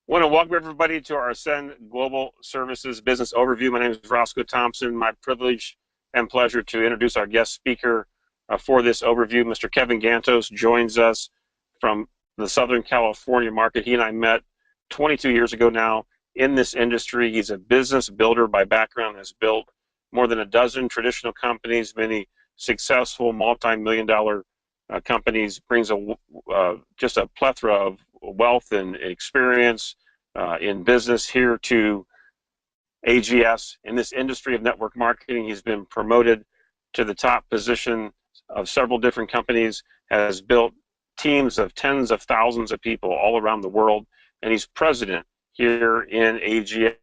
Want to welcome everybody to our Ascend Global Services Business Overview. My name is Roscoe Thompson. My privilege and pleasure to introduce our guest speaker for this overview. Mr. Kevin Gantos joins us from the Southern California market. He and I met 22 years ago now in this industry. He's a business builder by background, has built more than a dozen traditional companies, many successful multi-million-dollar companies, brings just a plethora of wealth and experience in business here to AGS. In this industry of network marketing, he's been promoted to the top position of several different companies, has built teams of tens of thousands of people all around the world, and he's president here in AGS.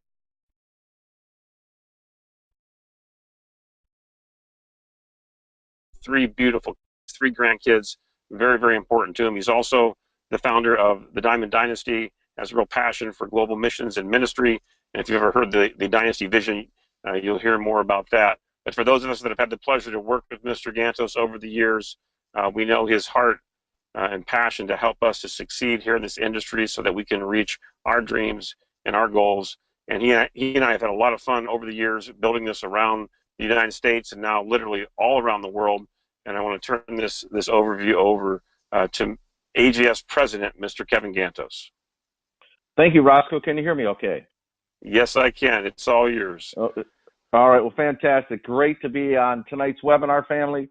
Three grandkids, very, very important to him. He's also the founder of the Diamond Dynasty, has a real passion for global missions and ministry. And if you've ever heard the Dynasty vision, you'll hear more about that. But for those of us that have had the pleasure to work with Mr. Gantos over the years, we know his heart and passion to help us to succeed here in this industry so that we can reach our dreams and our goals. And he and I have had a lot of fun over the years building this around the United States and now literally all around the world. And I want to turn this overview over to AGS President, Mr. Kevin Gantos. Thank you, Roscoe. Can you hear me okay? Yes, I can. It's all yours. All right. Well, fantastic. Great to be on tonight's webinar, family.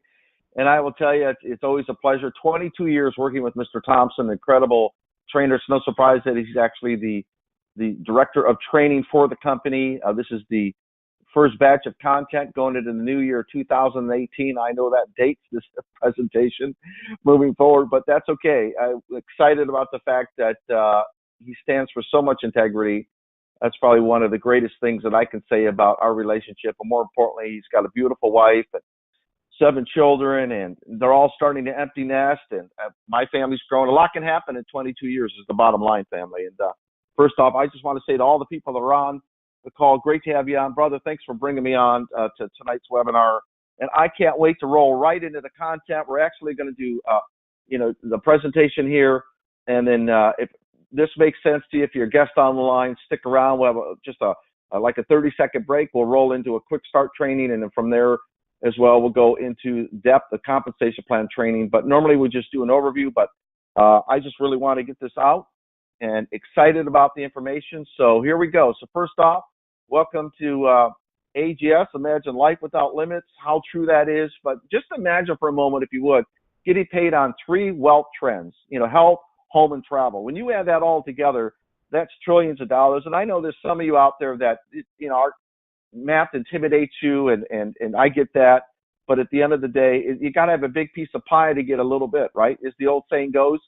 And I will tell you, it's always a pleasure. 22 years working with Mr. Thompson, incredible trainer. It's no surprise that he's actually the director of training for the company. This is the first batch of content going into the new year 2018. I know that dates this presentation moving forward, but that's okay. I'm excited about the fact that he stands for so much integrity. That's probably one of the greatest things that I can say about our relationship. But more importantly, he's got a beautiful wife and 7 children, and they're all starting to empty nest. And my family's grown. A lot can happen in 22 years is the bottom line, family. And first off, I just want to say to all the people that are on the call, great to have you on. Brother, thanks for bringing me on to tonight's webinar. And I can't wait to roll right into the content. We're actually going to do, the presentation here. And then if this makes sense to you, if you're a guest on the line, stick around. We'll have just like a 30-second break. We'll roll into a quick start training. And then from there as well, we'll go into depth of compensation plan training. But normally we just do an overview. But I just really want to get this out and excited about the information. So here we go. So first off, welcome to AGS, Imagine Life Without Limits, how true that is. But just imagine for a moment, if you would, getting paid on 3 wealth trends, health, home, and travel. When you add that all together, that's trillions of dollars. And I know there's some of you out there that, our math intimidates you, and I get that. But at the end of the day, you got to have a big piece of pie to get a little bit, right? As the old saying goes,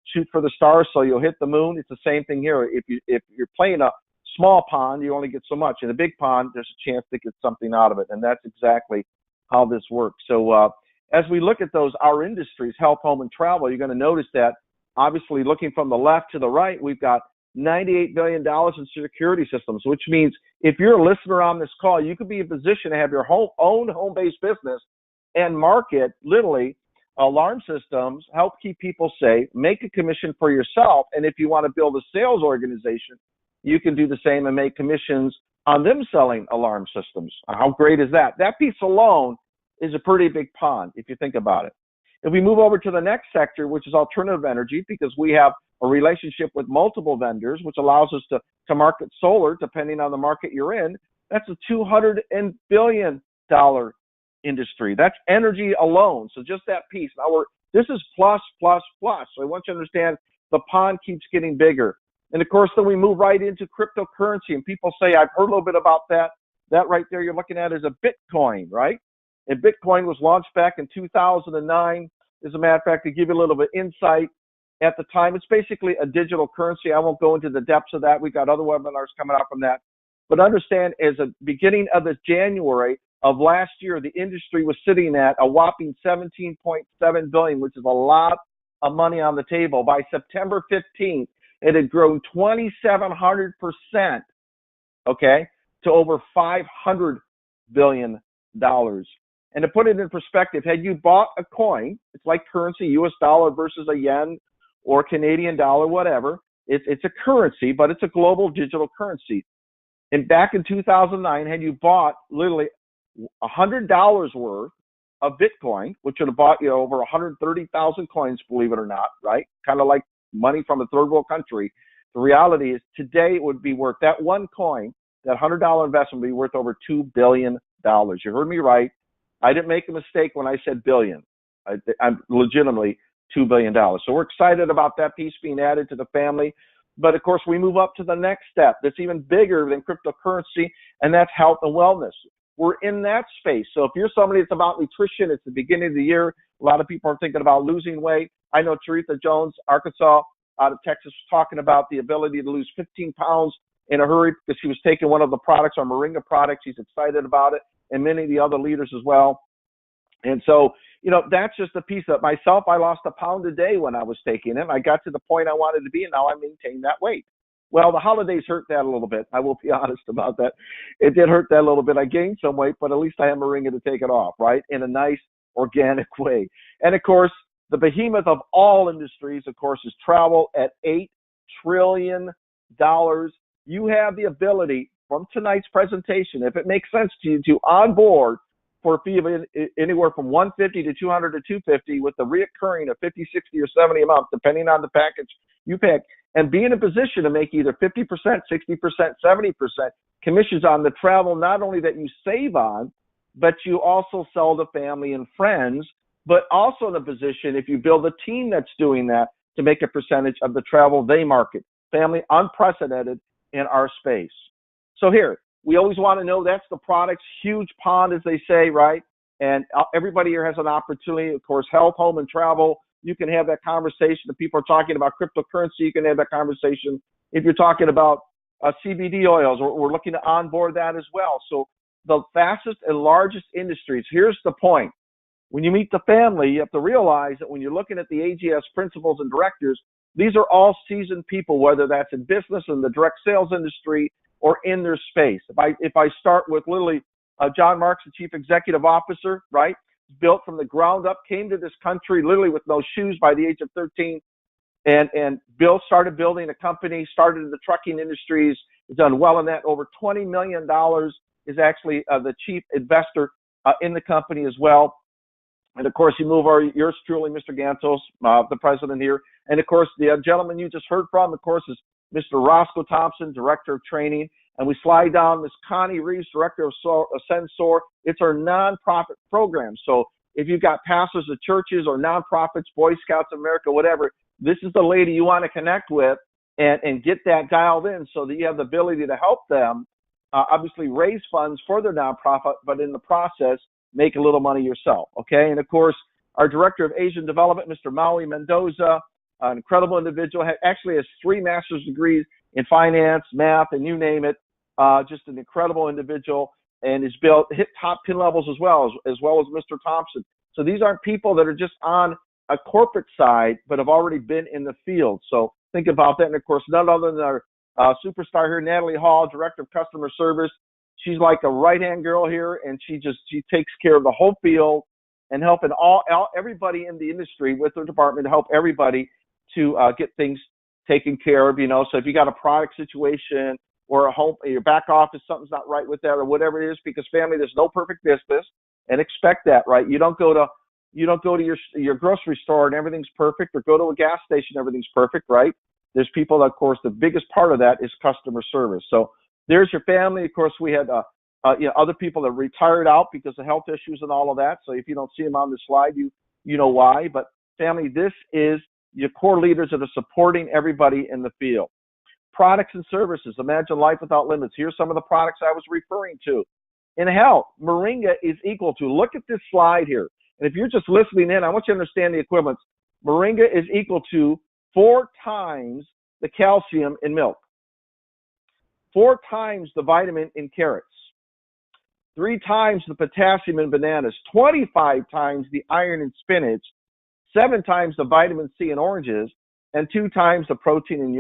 shoot for the stars so you'll hit the moon. It's the same thing here. If you're playing a small pond, you only get so much. In a big pond, there's a chance to get something out of it, and that's exactly how this works. So as we look at our industries, health, home, and travel, you're going to notice that, obviously, looking from the left to the right, we've got $98 billion in security systems, which means if you're a listener on this call, you could be in a position to have your own home-based business and market, literally, alarm systems, help keep people safe, make a commission for yourself, and if you want to build a sales organization, you can do the same and make commissions on them selling alarm systems. How great is that? That piece alone is a pretty big pond if you think about it. If we move over to the next sector, which is alternative energy, because we have a relationship with multiple vendors, which allows us to market solar depending on the market you're in, that's a $200 billion industry. That's energy alone. So just that piece. Now this is plus, plus, plus. So I want you to understand the pond keeps getting bigger. And of course, then we move right into cryptocurrency. And people say, I've heard a little bit about that. That right there you're looking at is a Bitcoin, right? And Bitcoin was launched back in 2009. As a matter of fact, to give you a little bit of insight, at the time, it's basically a digital currency. I won't go into the depths of that. We've got other webinars coming out from that. But understand, as a beginning of this January of last year, the industry was sitting at a whopping $17.7 billion, which is a lot of money on the table. By September 15th, it had grown 2,700%, okay, to over $500 billion. And to put it in perspective, had you bought a coin, it's like currency, US dollar versus a yen or Canadian dollar, whatever, It's a currency, but it's a global digital currency. And back in 2009, had you bought literally $100 worth of Bitcoin, which would have bought you over 130,000 coins, believe it or not, right? Kind of like money from a third world country. The reality is today it would be worth, that one coin, that $100 investment would be worth over $2 billion. You heard me right. I didn't make a mistake when I said billion. I'm legitimately $2 billion. So we're excited about that piece being added to the family. But of course, we move up to the next step that's even bigger than cryptocurrency, and that's health and wellness. We're in that space. So if you're somebody that's about nutrition, it's the beginning of the year. A lot of people are thinking about losing weight. I know Teresa Jones, Arkansas, out of Texas, was talking about the ability to lose 15 pounds in a hurry because she was taking one of the products, our Moringa products. She's excited about it, and many of the other leaders as well. And so, that's just a piece of myself. I lost a pound a day when I was taking it. I got to the point I wanted to be, and now I maintain that weight. Well, the holidays hurt that a little bit. I will be honest about that. It did hurt that a little bit. I gained some weight, but at least I have Moringa to take it off, right? In a nice, organic way. And of course, the behemoth of all industries, of course, is travel at $8 trillion. You have the ability from tonight's presentation, if it makes sense to you, to onboard for a fee of anywhere from $150 to $200 to $250 with the reoccurring of $50, $60, or $70 a month, depending on the package you pick, and be in a position to make either 50%, 60%, 70% commissions on the travel, not only that you save on, but you also sell to family and friends, but also in a position, if you build a team that's doing that, to make a percentage of the travel they market. Family, unprecedented in our space. So here, we always want to know that's the product's huge pond, as they say, right? And everybody here has an opportunity, of course, health, home, and travel. You can have that conversation. If people are talking about cryptocurrency, you can have that conversation. If you're talking about CBD oils, we're looking to onboard that as well. So the fastest and largest industries, here's the point. When you meet the family, you have to realize that when you're looking at the AGS principals and directors, these are all seasoned people, whether that's in business, in the direct sales industry, or in their space. If I start with literally John Marks, the Chief Executive Officer, right? Built from the ground up, came to this country literally with no shoes by the age of 13, and Bill started building a company, started in the trucking industries, has done well in that. Over $20 million is actually the chief investor in the company as well. And of course, you move over, yours truly, Mr. Gantos, the president here. And of course, the gentleman you just heard from, of course, is Mr. Roscoe Thompson, Director of Training. And we slide down Ms. Connie Reeves, Director of Sensor. It's our nonprofit program. So if you've got pastors of churches or nonprofits, Boy Scouts of America, whatever, this is the lady you want to connect with and get that dialed in so that you have the ability to help them, obviously raise funds for their nonprofit, but in the process, make a little money yourself, okay? And of course, our Director of Asian Development, Mr. Maui Mendoza, an incredible individual, actually has 3 master's degrees in finance, math, and you name it. Just an incredible individual, and has hit top 10 levels as well as Mr. Thompson. So these aren't people that are just on a corporate side, but have already been in the field. So think about that. And of course, none other than our superstar here, Natalie Hall, Director of Customer Service. She's like a right-hand girl here, and she takes care of the whole field and helping everybody in the industry with her department to help everybody to get things taken care of. So if you got a product situation or a home, your back office, something's not right with that or whatever it is, because family, there's no perfect business, and expect that, right? You don't go to your grocery store and everything's perfect, or go to a gas station, everything's perfect, right? There's people that, of course, the biggest part of that is customer service. So there's your family. Of course, we had other people that retired out because of health issues and all of that. So if you don't see them on the slide, you know why. But family, this is your core leaders that are supporting everybody in the field. Products and services. Imagine life without limits. Here's some of the products I was referring to. In health, Moringa is equal to, look at this slide here. And if you're just listening in, I want you to understand the equivalence. Moringa is equal to 4 times the calcium in milk, 4 times the vitamin in carrots, 3 times the potassium in bananas, 25 times the iron in spinach, 7 times the vitamin C in oranges, and 2 times the protein in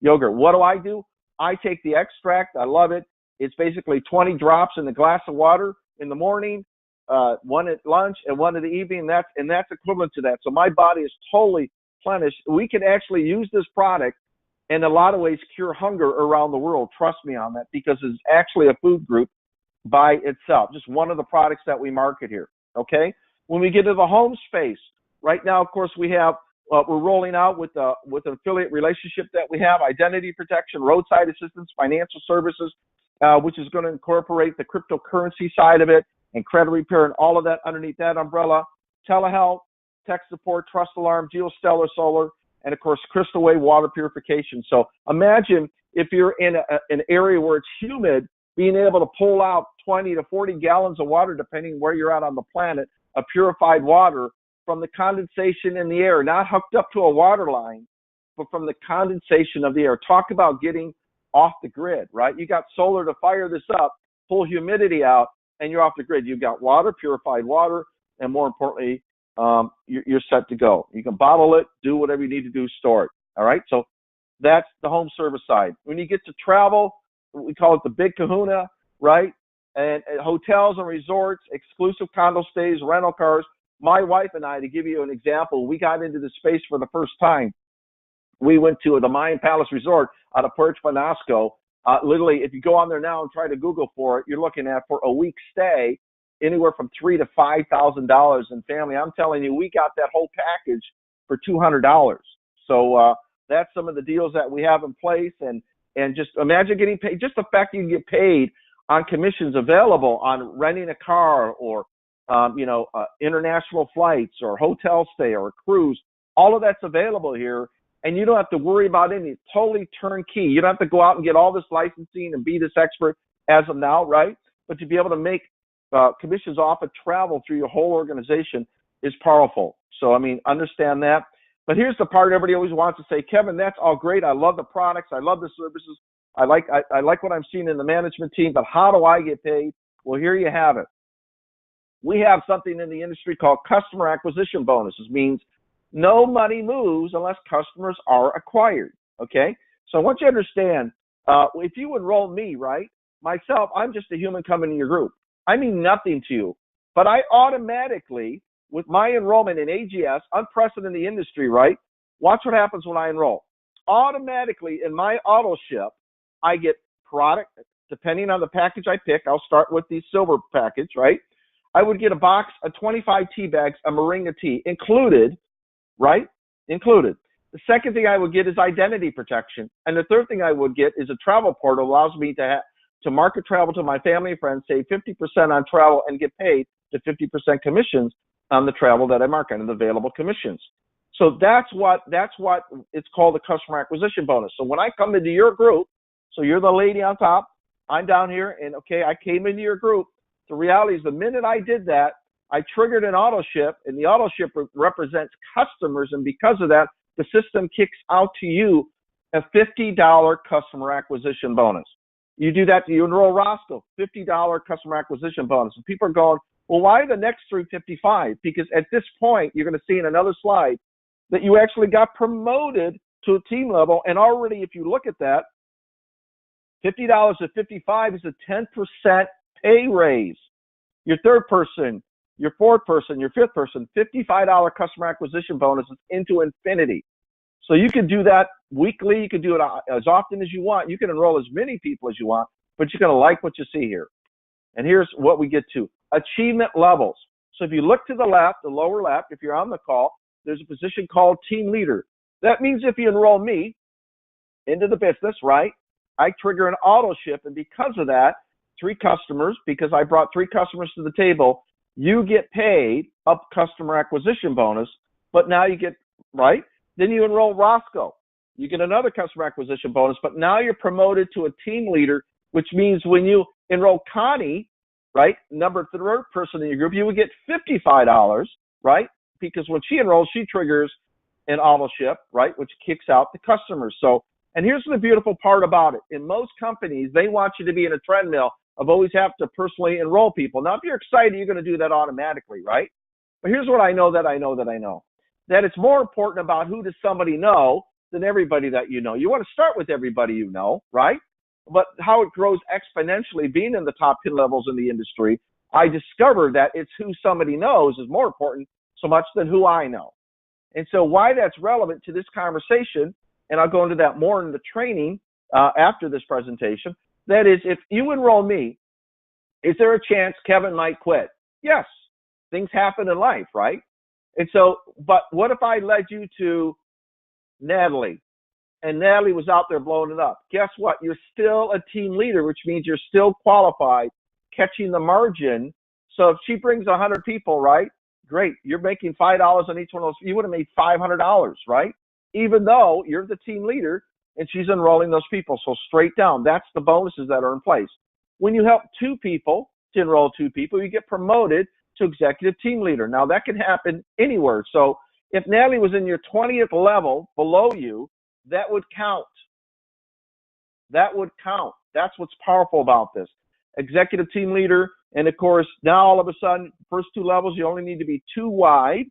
yogurt. What do? I take the extract. I love it. It's basically 20 drops in a glass of water in the morning, 1 at lunch, and 1 in the evening. And that's equivalent to that. So my body is totally replenished. We can actually use this product in a lot of ways cure hunger around the world. Trust me on that, because it's actually a food group by itself, just one of the products that we market here. Okay. When we get to the home space, right now, of course, we have we're rolling out with an affiliate relationship that we have: identity protection, roadside assistance, financial services, which is going to incorporate the cryptocurrency side of it, and credit repair, and all of that underneath that umbrella. Telehealth, tech support, trust alarm, geostellar solar, and of course, Crystal Wave water purification. So imagine if you're in an area where it's humid, being able to pull out 20 to 40 gallons of water, depending where you're at on the planet, of purified water from the condensation in the air, not hooked up to a water line, but from the condensation of the air. Talk about getting off the grid, right? You got solar to fire this up, pull humidity out, and you're off the grid. You've got water, purified water, and more importantly, you're set to go. You can bottle it, do whatever you need to do, store it. All right, so that's the home service side. When you get to travel, we call it the big kahuna, right? And hotels and resorts, exclusive condo stays, rental cars. My wife and I, to give you an example, we got into this space for the first time. We went to the Mayan Palace Resort out of Puerto Penasco. Literally, if you go on there now and try to Google for it, you're looking at, for a week stay, anywhere from $3,000 to $5,000 in family. I'm telling you, we got that whole package for $200. So that's some of the deals that we have in place. And just imagine getting paid, just the fact you can get paid on commissions available on renting a car, or international flights, or hotel stay, or a cruise. All of that's available here, and you don't have to worry about any. Totally turnkey. You don't have to go out and get all this licensing and be this expert as of now, right? But to be able to make commissions off of travel through your whole organization is powerful. So, I mean, understand that. But here's the part everybody always wants to say: Kevin, that's all great. I love the products. I love the services. I like what I'm seeing in the management team, but how do I get paid? Well, here you have it. We have something in the industry called customer acquisition bonuses. Means no money moves unless customers are acquired. Okay? So I want you to understand, if you enroll me, right, myself, I'm just a human coming to your group. I mean nothing to you. But I automatically, with my enrollment in AGS, unprecedented in the industry, right? Watch what happens when I enroll. Automatically, in my auto ship, I get product, depending on the package I pick. I'll start with the silver package, right? I would get a box of 25 tea bags, a moringa tea, included, right? Included. The second thing I would get is identity protection. And the third thing I would get is a travel portal that allows me to market travel to my family and friends, save 50% on travel, and get paid to 50% commissions on the travel that I market and the available commissions. So that's what it's called, a customer acquisition bonus. So when I come into your group, so you're the lady on top, I'm down here, and okay, I came into your group. The reality is, the minute I did that, I triggered an auto ship, and the auto ship represents customers, and because of that, the system kicks out to you a $50 customer acquisition bonus. You do that, you enroll Roscoe, $50 customer acquisition bonus. And people are going, well, why the next 355? Because at this point, you're going to see in another slide that you actually got promoted to a team level, and already, if you look at that, $50 to $55 is a 10% pay raise. Your third person, your fourth person, your fifth person, $55 customer acquisition bonuses into infinity. So you can do that weekly. You can do it as often as you want. You can enroll as many people as you want, but you're going to like what you see here. And here's what we get to: achievement levels. So if you look to the left, the lower left, if you're on the call, there's a position called team leader. That means if you enroll me into the business, right, I trigger an auto ship, and because of that, 3 customers, because I brought 3 customers to the table, you get paid up customer acquisition bonus, but now you get, right? Then you enroll Roscoe. You get another customer acquisition bonus, but now you're promoted to a team leader, which means when you enroll Connie, right, number 3 person in your group, you would get $55, right? Because when she enrolls, she triggers an auto ship, right, which kicks out the customers. So, and here's the beautiful part about it. In most companies, they want you to be in a treadmill of always have to personally enroll people. Now, if you're excited, you're going to do that automatically, right? But here's what I know that I know that I know. That it's more important about who does somebody know than everybody that you know. You want to start with everybody you know, right? But how it grows exponentially, being in the top 10 levels in the industry, I discovered that it's who somebody knows is more important so much than who I know. And so why that's relevant to this conversation and I'll go into that more in the training after this presentation. That is, if you enroll me, is there a chance Kevin might quit? Yes, things happen in life, right? And so, but what if I led you to Natalie, and Natalie was out there blowing it up? Guess what? You're still a team leader, which means you're still qualified, catching the margin. So if she brings 100 people, right? Great. You're making $5 on each one of those. You would have made $500, right? Even though you're the team leader and she's enrolling those people. So straight down, that's the bonuses that are in place. When you help 2 people to enroll 2 people, you get promoted to executive team leader. Now that can happen anywhere. So if Natalie was in your 20th level below you, that would count. That would count. That's what's powerful about this. Executive team leader, and of course, now all of a sudden, first 2 levels, you only need to be 2 wide.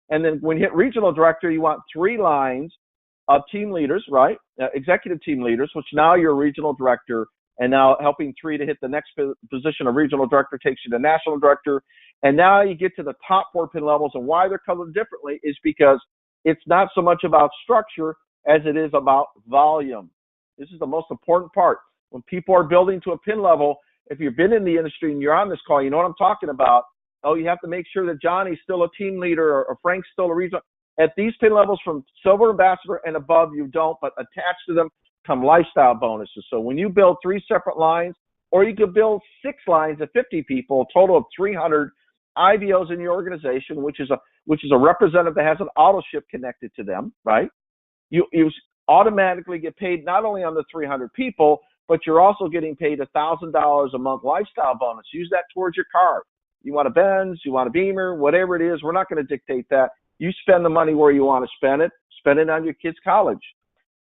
And then when you hit regional director, you want 3 lines of team leaders, right? Executive team leaders, which now you're a regional director, and now helping 3 to hit the next position of regional director takes you to national director. And now you get to the top 4 pin levels, and why they're colored differently is because it's not so much about structure as it is about volume. This is the most important part. When people are building to a pin level, if you've been in the industry and you're on this call, you know what I'm talking about. Oh, you have to make sure that Johnny's still a team leader or Frank's still a regional. At these pin levels from silver ambassador and above, you don't, but attached to them come lifestyle bonuses. So when you build 3 separate lines, or you could build 6 lines of 50 people, a total of 300 IBOs in your organization, which is a representative that has an auto ship connected to them, right? You automatically get paid not only on the 300 people, but you're also getting paid $1,000 a month lifestyle bonus. Use that towards your car. You want a Benz, you want a Beamer, whatever it is, we're not going to dictate that. You spend the money where you want to spend it. Spend it on your kids' college.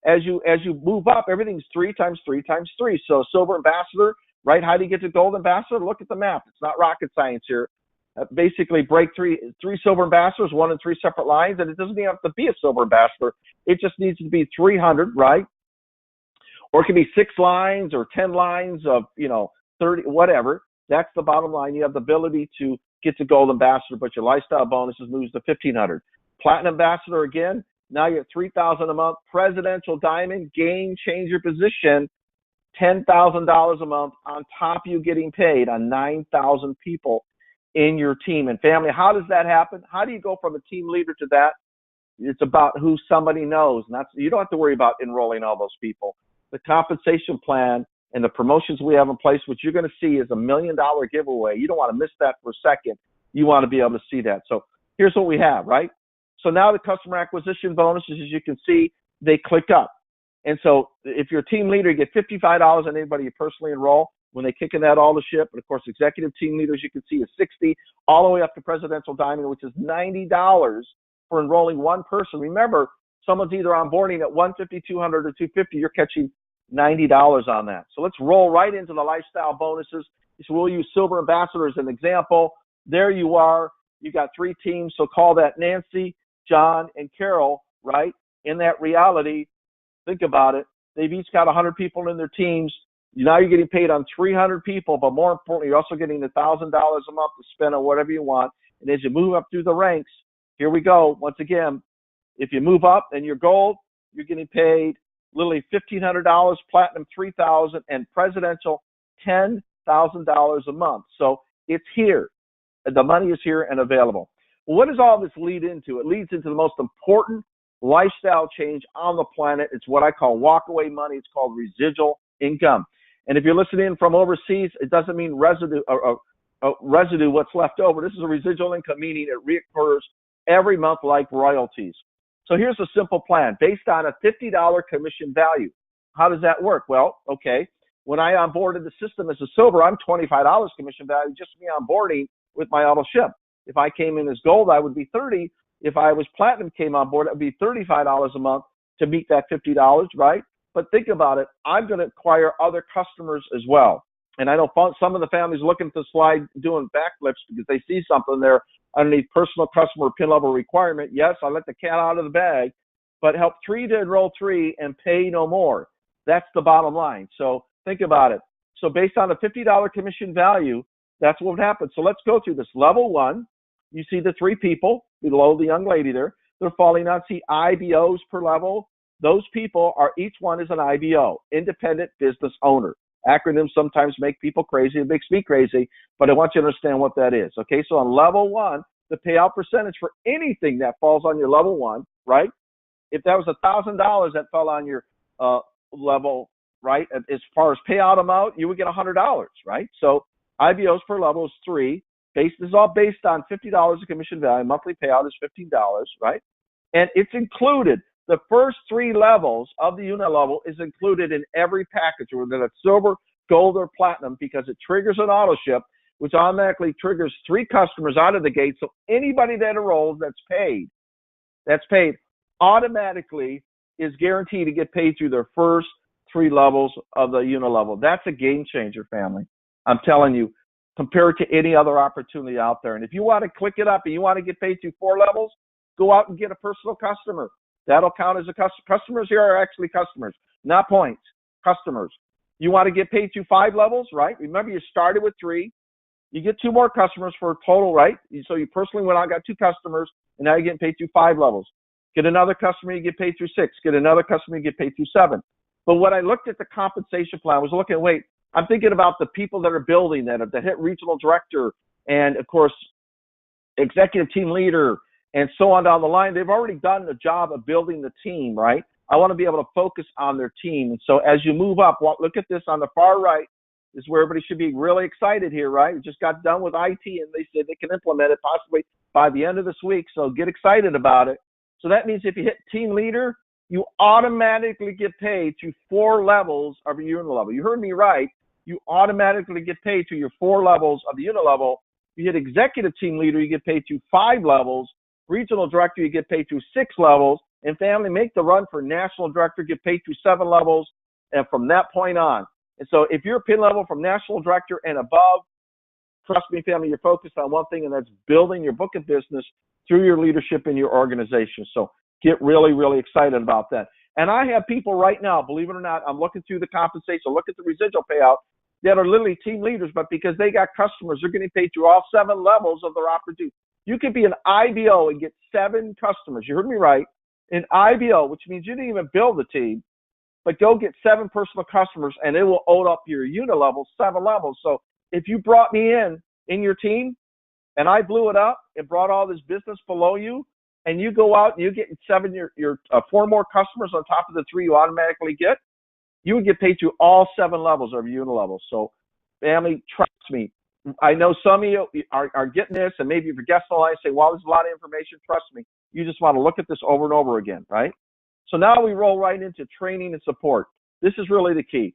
As you move up, everything's 3 times 3 times 3. So silver ambassador, right? How do you get to gold ambassador? Look at the map. It's not rocket science here. Basically break three silver ambassadors, 1 in 3 separate lines, and it doesn't even have to be a silver ambassador. It just needs to be 300, right? Or it can be 6 lines or 10 lines of 30, whatever. That's the bottom line. You have the ability to get to gold ambassador, but your lifestyle bonuses moves to 1,500. Platinum ambassador again. Now you're at $3,000 a month. Presidential diamond, game changer position, $10,000 a month on top of you getting paid on 9,000 people in your team and family. How does that happen? How do you go from a team leader to that? It's about who somebody knows. And you don't have to worry about enrolling all those people. The compensation plan and the promotions we have in place, which you're going to see is $1 million giveaway. You don't want to miss that for a second. You want to be able to see that. So here's what we have, right? So now the customer acquisition bonuses, as you can see, they click up. And so if you're a team leader, you get $55 on anybody you personally enroll when they kick in that all the ship. And of course, executive team leaders, you can see, is $60, all the way up to presidential diamond, which is $90 for enrolling 1 person. Remember, someone's either onboarding at $150, $200, or $250. You're catching $90 on that. So let's roll right into the lifestyle bonuses. So we'll use silver ambassador as an example. There you are. You got 3 teams. So call that Nancy, John, and Carol, right? In that reality, think about it. They've each got 100 people in their teams. Now you're getting paid on 300 people, but more importantly, you're also getting $1,000 a month to spend on whatever you want. And as you move up through the ranks, here we go. Once again, if you move up and you're gold, you're getting paid literally $1,500, platinum $3,000, and presidential $10,000 a month. So it's here. The money is here and available. Well, what does all this lead into? It leads into the most important lifestyle change on the planet. It's what I call walkaway money. It's called residual income. And if you're listening from overseas, it doesn't mean residue what's left over. This is a residual income, meaning it reoccurs every month like royalties. So here's a simple plan based on a $50 commission value. How does that work? Well, okay, when I onboarded the system as a silver, I'm $25 commission value just me onboarding with my auto ship. If I came in as gold, I would be $30. If I was platinum, came on board, it would be $35 a month to meet that $50, right? But think about it. I'm going to acquire other customers as well. And I know some of the families looking at the slide doing backflips because they see something there underneath personal customer pin level requirement. Yes, I let the cat out of the bag, but help 3 to enroll 3 and pay no more. That's the bottom line. So think about it. So based on a $50 commission value, that's what would happen. So let's go through this. Level 1, you see the 3 people below the young lady there. They're falling on IBOs per level. Those people are, each one is an IBO, independent business owner. Acronyms sometimes make people crazy. It makes me crazy, but I want you to understand what that is. Okay, so on level one, the payout percentage for anything that falls on your level one, right? If that was $1,000 that fell on your level, right, as far as payout amount, you would get $100, right? So IBOs per level is 3. This is all based on $50 of commission value. Monthly payout is $15, right? And it's included. The first 3 levels of the unit level is included in every package, whether that's silver, gold, or platinum, because it triggers an auto ship, which automatically triggers 3 customers out of the gate. So anybody that enrolls that's paid automatically is guaranteed to get paid through their first 3 levels of the unit level. That's a game changer, family. I'm telling you, compared to any other opportunity out there. And if you want to click it up and you want to get paid through 4 levels, go out and get a personal customer. That'll count as a customer. Customers here are actually customers, not points, customers. You want to get paid through 5 levels, right? Remember, you started with 3. You get 2 more customers for a total, right? So you personally went out, got 2 customers, and now you're getting paid through 5 levels. Get another customer, you get paid through 6. Get another customer, you get paid through 7. But when I looked at the compensation plan, I was looking, I'm thinking about the people that are building that hit regional director and, of course, executive team leader and so on down the line. They've already done the job of building the team, right? I want to be able to focus on their team. And so as you move up, look at this on the far right. This is where everybody should be really excited here, right? We just got done with IT, and they said they can implement it possibly by the end of this week. So get excited about it. So that means if you hit team leader, you automatically get paid to 4 levels of your unit level. You heard me right. You automatically get paid to your 4 levels of the unit level. You hit executive team leader, you get paid to 5 levels. Regional director, you get paid to 6 levels. And family, make the run for national director, get paid to 7 levels. And from that point on. And so if you're pin level from national director and above, trust me, family, you're focused on one thing, and that's building your book of business through your leadership in your organization. So get really, really excited about that. And I have people right now, believe it or not, I'm looking through the compensation, look at the residual payout, that are literally team leaders, but because they got customers, they're getting paid through all 7 levels of their opportunity. You could be an IBO and get 7 customers. You heard me right. An IBO, which means you didn't even build the team, but go get 7 personal customers, and it will own up your unit level 7 levels. So if you brought me in your team, and I blew it up and brought all this business below you, and you go out and you get 4 more customers on top of the 3 you automatically get, you would get paid to all 7 levels of your unit level. So, family, trust me. I know some of you are getting this, and maybe if you're guessing the line, say, "Well, there's a lot of information." Trust me. You just want to look at this over and over again, right? So now we roll right into training and support. This is really the key.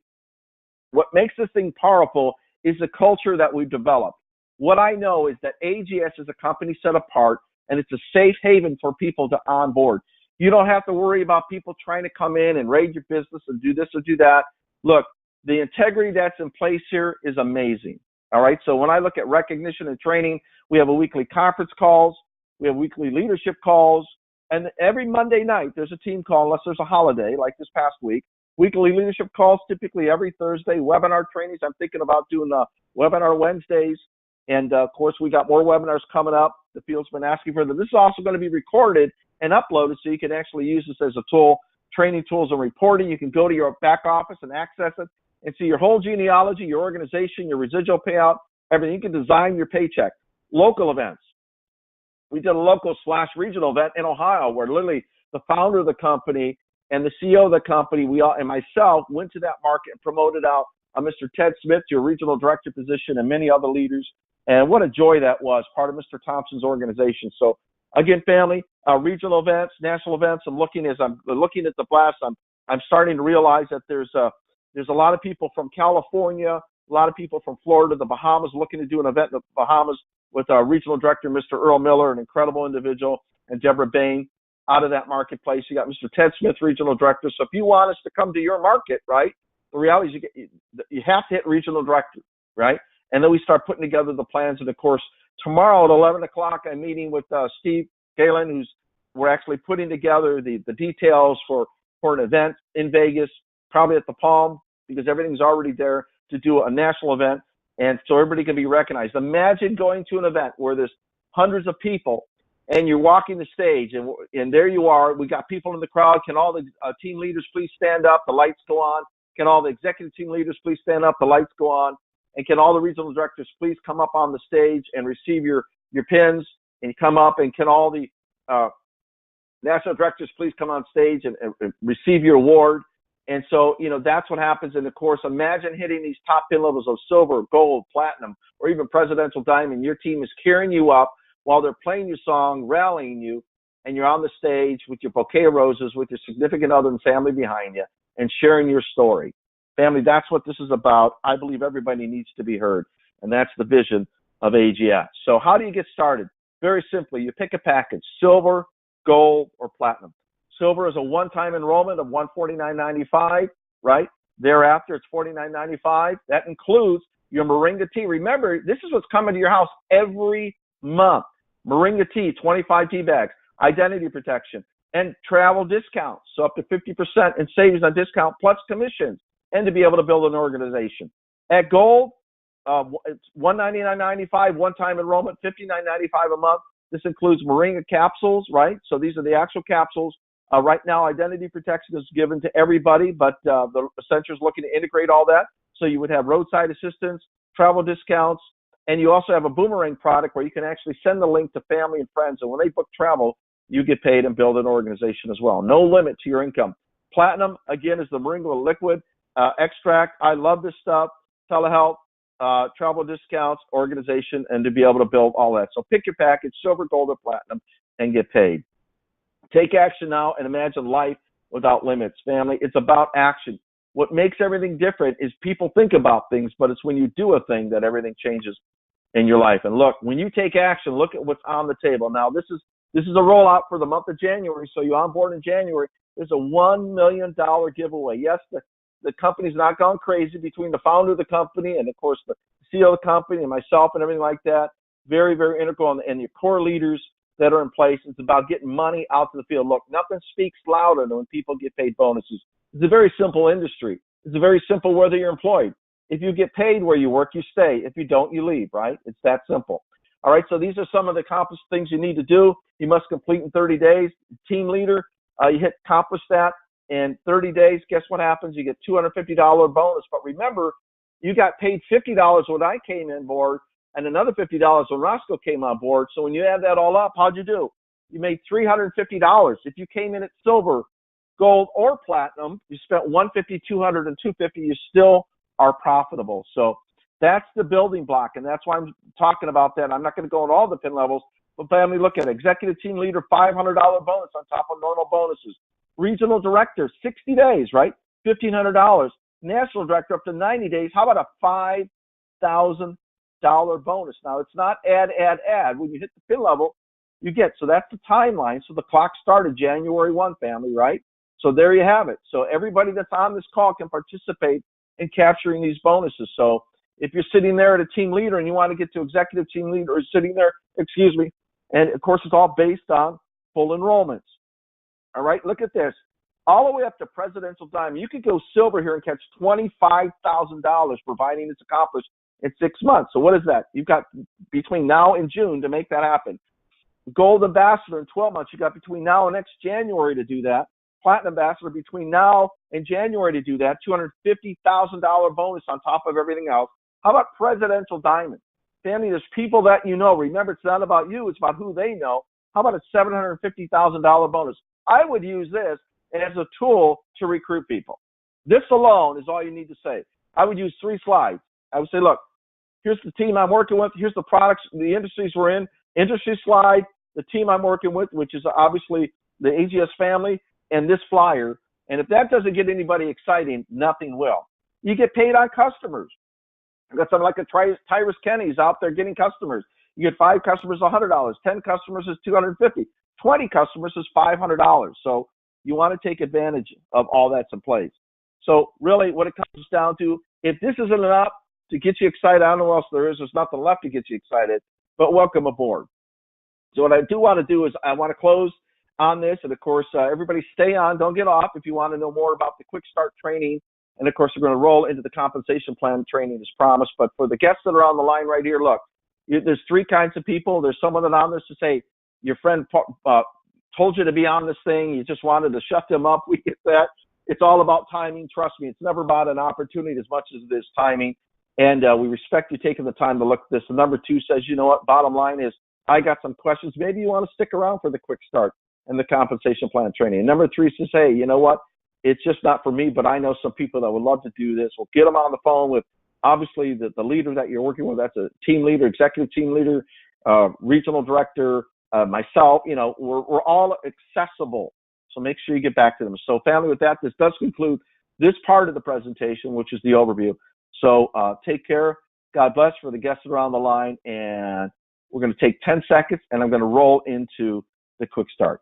What makes this thing powerful is the culture that we've developed. What I know is that AGS is a company set apart, and it's a safe haven for people to onboard. You don't have to worry about people trying to come in and raid your business and do this or do that. Look, the integrity that's in place here is amazing. All right. So when I look at recognition and training, we have a weekly conference calls. We have weekly leadership calls. And every Monday night, there's a team call, unless there's a holiday like this past week. Weekly leadership calls, typically every Thursday. Webinar trainings. I'm thinking about doing webinar Wednesdays. And, of course, we got more webinars coming up. The field's been asking for them. This is also going to be recorded and uploaded so you can actually use this as a tool, training tools and reporting. You can go to your back office and access it and see your whole genealogy, your organization, your residual payout, everything. You can design your paycheck. Local events. We did a local/regional event in Ohio where literally the founder of the company and the CEO of the company, and myself went to that market and promoted out Mr. Ted Smith, your regional director position, and many other leaders. And what a joy that was, part of Mr. Thompson's organization. So again, family, regional events, national events. I'm looking at the blast. I'm starting to realize that there's a lot of people from California, a lot of people from Florida, the Bahamas, looking to do an event in the Bahamas with our regional director, Mr. Earl Miller, an incredible individual, and Deborah Bain out of that marketplace. You got Mr. Ted Smith, regional director. So if you want us to come to your market, right, the reality is you have to hit regional director, right? And then we start putting together the plans. And, of course, tomorrow at 11 o'clock, I'm meeting with Steve Galen, we're actually putting together the details for an event in Vegas, probably at the Palm, because everything's already there to do a national event. And so everybody can be recognized. Imagine going to an event where there's hundreds of people, and you're walking the stage, and there you are. We got people in the crowd. Can all the team leaders please stand up? The lights go on. Can all the executive team leaders please stand up? The lights go on. And can all the regional directors please come up on the stage and receive your pins and come up? And can all the national directors please come on stage and receive your award? And so, that's what happens in the course. Imagine hitting these top pin levels of silver, gold, platinum, or even presidential diamond. Your team is carrying you up while they're playing your song, rallying you, and you're on the stage with your bouquet of roses, with your significant other and family behind you, and sharing your story. Family, that's what this is about. I believe everybody needs to be heard, and that's the vision of AGS. So how do you get started? Very simply, you pick a package, silver, gold, or platinum. Silver is a one-time enrollment of $149.95, right? Thereafter, it's $49.95. That includes your Moringa tea. Remember, this is what's coming to your house every month. Moringa tea, 25 tea bags, identity protection, and travel discounts, so up to 50% in savings on discount plus commissions, and to be able to build an organization. At Gold, it's $199.95 one-time enrollment, $59.95 a month. This includes Moringa capsules, right? So these are the actual capsules. Right now, identity protection is given to everybody, but the center is looking to integrate all that. So you would have roadside assistance, travel discounts, and you also have a boomerang product where you can actually send the link to family and friends. And when they book travel, you get paid and build an organization as well. No limit to your income. Platinum, again, is the Moringa liquid extract. I love this stuff. Telehealth, travel discounts, organization, and to be able to build all that. So pick your package, silver, gold, or platinum, and get paid. Take action now and imagine life without limits, family. It's about action. What makes everything different is people think about things, but it's when you do a thing that everything changes in your life. And look, when you take action, look at what's on the table. Now, this is a rollout for the month of January, so you onboard in January. There's a $1 million giveaway. Yes, the company's not gone crazy between the founder of the company and, of course, the CEO of the company and myself and everything like that. Very, very integral, and your core leaders that are in place. It's about getting money out to the field. Look, nothing speaks louder than when people get paid bonuses. It's a very simple industry. It's a very simple whether you're employed. If you get paid where you work, you stay. If you don't, you leave, right? It's that simple. All right, so these are some of the accomplished things you need to do. You must complete in 30 days. Team leader, you hit accomplish that in 30 days. Guess what happens? You get $250 bonus. But remember, you got paid $50 when I came in board and another $50 when Roscoe came on board. So when you add that all up, how'd you do? You made $350. If you came in at silver, gold, or platinum, you spent $150, $200, and $250. You still are profitable. So that's the building block, and that's why I'm talking about that. I'm not going to go into all the pin levels, but family, look at it. Executive team leader, $500 bonus on top of normal bonuses. Regional director, 60 days, right? $1,500. National director, up to 90 days. How about a $5,000 bonus? Now, it's not add. When you hit the pin level, you get. So that's the timeline. So the clock started January 1, family, right? So there you have it. So everybody that's on this call can participate in capturing these bonuses. So if you're sitting there at a team leader and you want to get to executive team leader, or sitting there, and of course it's all based on full enrollments. All right, look at this. All the way up to presidential diamond. You could go silver here and catch $25,000, providing it's accomplished in 6 months. So what is that? You've got between now and June to make that happen. Gold ambassador in 12 months. You got between now and next January to do that. Platinum ambassador between now and January to do that. $250,000 bonus on top of everything else. How about presidential diamond? Family, there's people that you know. Remember, it's not about you. It's about who they know. How about a $750,000 bonus? I would use this as a tool to recruit people. This alone is all you need to say. I would use 3 slides. I would say, look, here's the team I'm working with. Here's the products, the industries we're in. Industry slide, the team I'm working with, which is obviously the AGS family, and this flyer. And if that doesn't get anybody exciting, nothing will. You get paid on customers. I've got something like a Tyrus Kenny's out there getting customers. You get 5 customers, $100. 10 customers is $250. 20 customers is $500. So you want to take advantage of all that's in place. So really what it comes down to, if this isn't enough to get you excited, I don't know what else there is. There's nothing left to get you excited, but welcome aboard. So what I do want to do is I want to close on this. And of course, everybody stay on. Don't get off if you want to know more about the Quick Start training. And of course, we're going to roll into the compensation plan training as promised. But for the guests that are on the line right here, look, there's 3 kinds of people. There's someone that on this to say, your friend told you to be on this thing. You just wanted to shut them up. We get that. It's all about timing. Trust me, it's never about an opportunity as much as it is timing. And we respect you taking the time to look at this. And number two says, you know what, bottom line is, I got some questions. Maybe you want to stick around for the quick start and the compensation plan training. And number three says, hey, you know what, it's just not for me, but I know some people that would love to do this. We'll get them on the phone with, obviously, the leader that you're working with. That's a team leader, executive team leader, regional director, myself. You know, we're all accessible. So make sure you get back to them. So family, with that, this does conclude this part of the presentation, which is the overview. So take care. God bless for the guests around the line. And we're going to take 10 seconds, and I'm going to roll into the quick start.